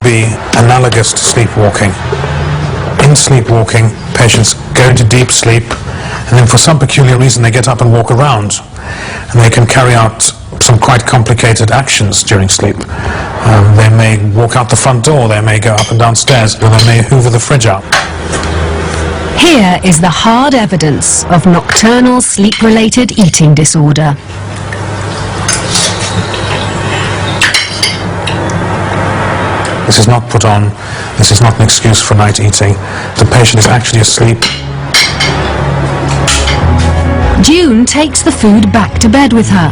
be analogous to sleepwalking. In sleepwalking, patients go into deep sleep, and then for some peculiar reason they get up and walk around, and they can carry out some quite complicated actions during sleep. They may walk out the front door, they may go up and down stairs, or they may hoover the fridge up. Here is the hard evidence of nocturnal sleep-related eating disorder. This is not put on, this is not an excuse for night eating. The patient is actually asleep. June takes the food back to bed with her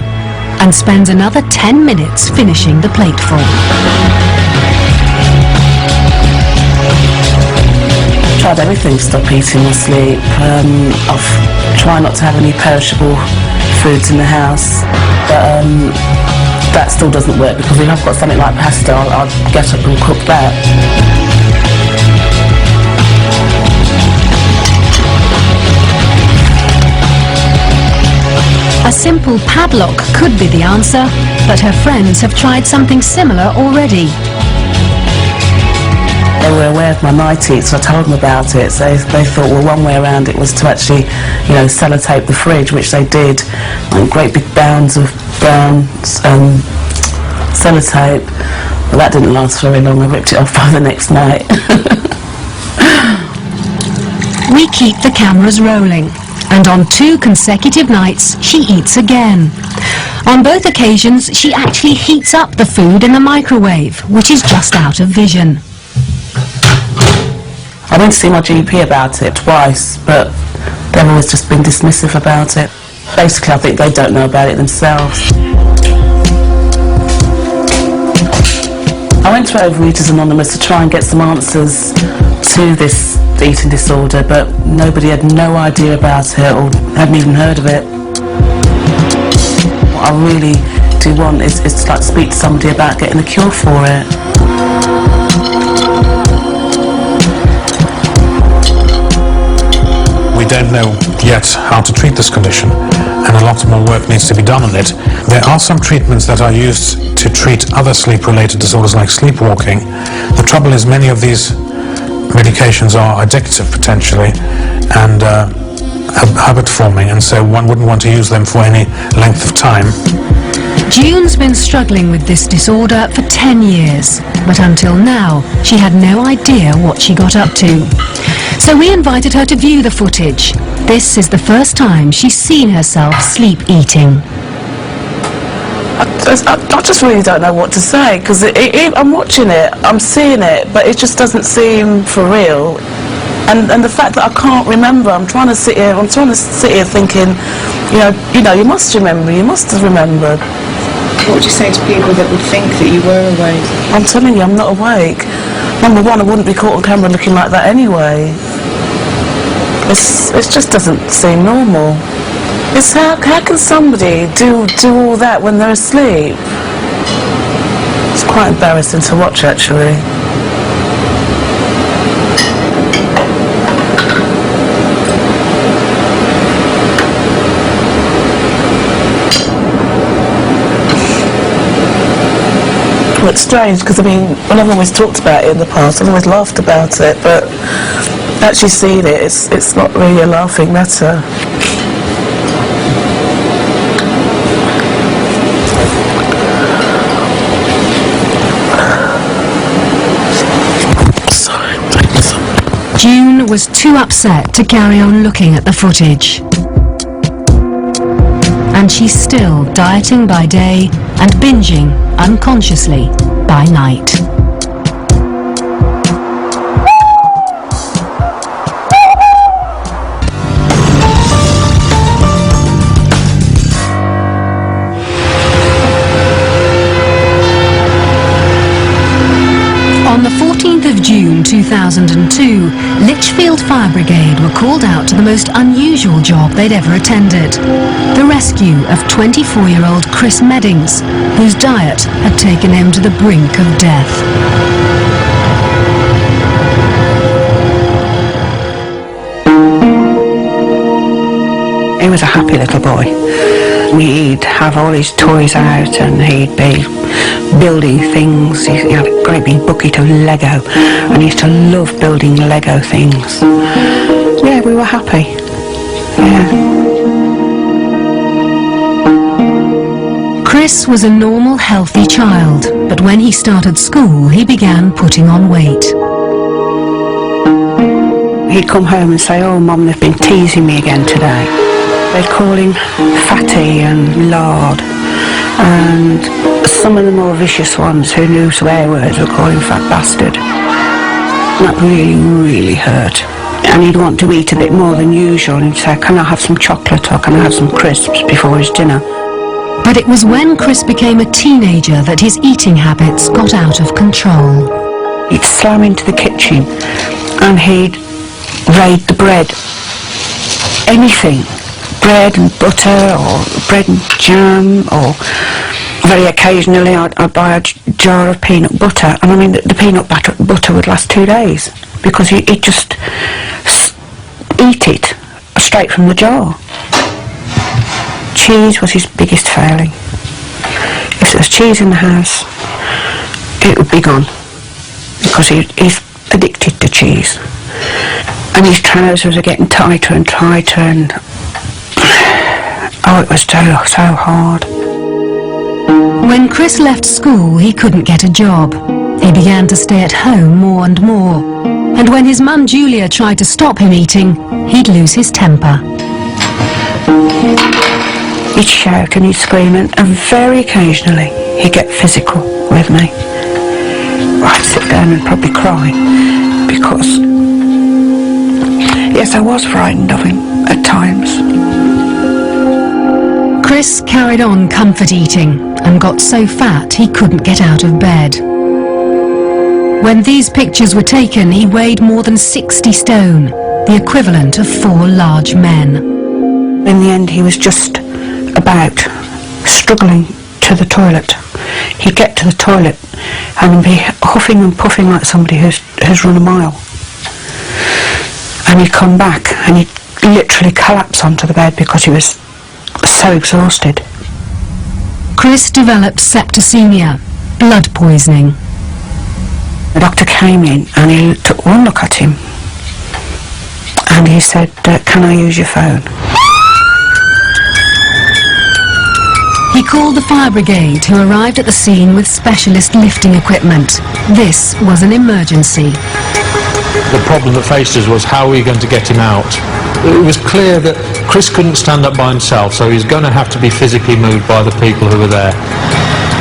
and spends another 10 minutes finishing the plateful. I've tried everything to stop eating my sleep. I've tried not to have any perishable foods in the house, but that still doesn't work, because if I've got something like pasta, I'll get up and cook that. A simple padlock could be the answer, but her friends have tried something similar already. They were aware of my night eat, so I told them about it. So they thought, well, one way around it was to actually, sellotape the fridge, which they did. And great big bounds of brown sellotape. But that didn't last very long. I ripped it off by the next night. We keep the cameras rolling, and on 2 consecutive nights she eats again. On both occasions she actually heats up the food in the microwave, which is just out of vision. I went to see my GP about it twice, but they've always just been dismissive about it. Basically, I think they don't know about it themselves. I went to Overeaters Anonymous to try and get some answers to this eating disorder, but nobody had no idea about it or hadn't even heard of it. What I really do want is to speak to somebody about getting a cure for it. We don't know yet how to treat this condition, and a lot more work needs to be done on it. There are some treatments that are used to treat other sleep-related disorders like sleepwalking. The trouble is many of these medications are addictive potentially and habit-forming, and so one wouldn't want to use them for any length of time. June's been struggling with this disorder for 10 years, but until now she had no idea what she got up to. So we invited her to view the footage. This is the first time she's seen herself sleep eating. I just really don't know what to say, because I'm watching it, I'm seeing it, but it just doesn't seem for real. And the fact that I can't remember, I'm trying to sit here thinking, you must remember, you must have remembered. What would you say to people that would think that you were awake? I'm telling you, I'm not awake. Number one, I wouldn't be caught on camera looking like that anyway. It just doesn't seem normal. It's how can somebody do all that when they're asleep? It's quite embarrassing to watch, actually. Well, it's strange, because when I've always talked about it in the past, I've always laughed about it, but actually seeing it, it's not really a laughing matter. June was too upset to carry on looking at the footage. And she's still dieting by day and binging unconsciously by night. On the 14th of June 2002, Lichfield Fire Brigade were called out to the most unusual job they'd ever attended. The rescue of 24-year-old Chris Meddings, whose diet had taken him to the brink of death. He was a happy little boy. He'd have all his toys out and he'd be building things. He had a great big bucket of Lego and he used to love building Lego things. Yeah, we were happy. Yeah. Chris was a normal, healthy child, but when he started school, he began putting on weight. He'd come home and say, "Oh, Mum, they've been teasing me again today." They'd call him fatty and lard, and some of the more vicious ones who knew swear words would call him fat bastard. That really, really hurt. And he'd want to eat a bit more than usual and he'd say, "Can I have some chocolate or can I have some crisps before his dinner?" But it was when Chris became a teenager that his eating habits got out of control. He'd slam into the kitchen and he'd raid the bread. Anything. Bread and butter or bread and jam, or very occasionally I'd buy a jar of peanut butter, and I mean the peanut butter would last 2 days because he'd just eat it straight from the jar. Cheese was his biggest failing. If there was cheese in the house, it would be gone because he's addicted to cheese. And his trousers are getting tighter and tighter, and oh, it was so hard. When Chris left school, he couldn't get a job. He began to stay at home more and more. And when his mum Julia tried to stop him eating, he'd lose his temper. He'd shout and he'd scream, and very occasionally he'd get physical with me. I'd sit down and probably cry because, yes, I was frightened of him at times. Chris carried on comfort eating and got so fat he couldn't get out of bed. When these pictures were taken, he weighed more than 60 stone, the equivalent of 4 large men. In the end, he was just about struggling to the toilet. He'd get to the toilet and be huffing and puffing like somebody who's run a mile. And he'd come back and he'd literally collapse onto the bed because he was so exhausted. Chris developed septicemia, blood poisoning. The doctor came in and he took one look at him and he said, "Can I use your phone?" He called the fire brigade, who arrived at the scene with specialist lifting equipment. This was an emergency. The problem that faced us was how are we going to get him out? It was clear that Chris couldn't stand up by himself, so he's going to have to be physically moved by the people who were there.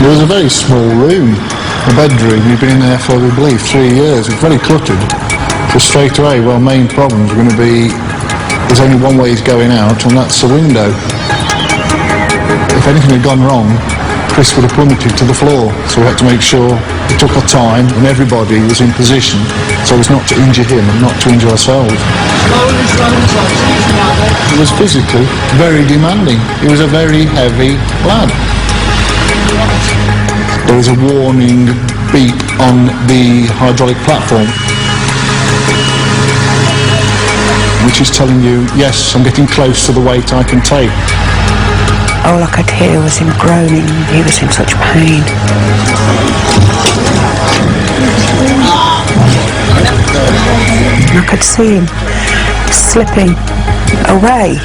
It was a very small room, a bedroom. We'd been in there for, we believe, 3 years. It's very cluttered. So straight away, well, main problems are going to be, there's only one way he's going out, and that's the window. If anything had gone wrong, Chris would have plummeted to the floor. So we had to make sure we took our time and everybody was in position so as not to injure him and not to injure ourselves. It was physically very demanding. He was a very heavy lad. There is a warning beep on the hydraulic platform, which is telling you, yes, I'm getting close to the weight I can take. All I could hear was him groaning. He was in such pain. I could see him slipping away.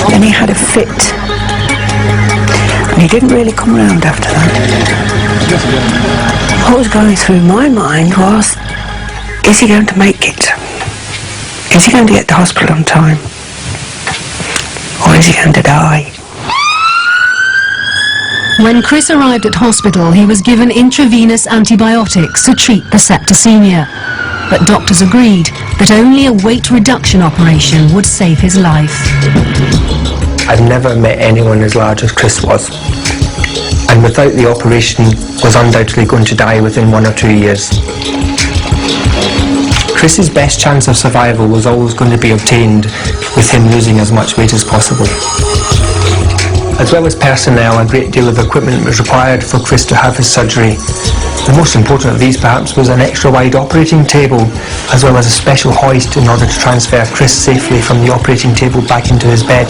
Then he had a fit. And he didn't really come round after that. What was going through my mind was, is he going to make it? Is he going to get to hospital on time? Or is he going to die? When Chris arrived at hospital, he was given intravenous antibiotics to treat the septicemia. But doctors agreed that only a weight reduction operation would save his life. I've never met anyone as large as Chris was. And without the operation, was undoubtedly going to die within 1 or 2 years. Chris's best chance of survival was always going to be obtained with him losing as much weight as possible. As well as personnel, a great deal of equipment was required for Chris to have his surgery. The most important of these perhaps was an extra wide operating table, as well as a special hoist in order to transfer Chris safely from the operating table back into his bed.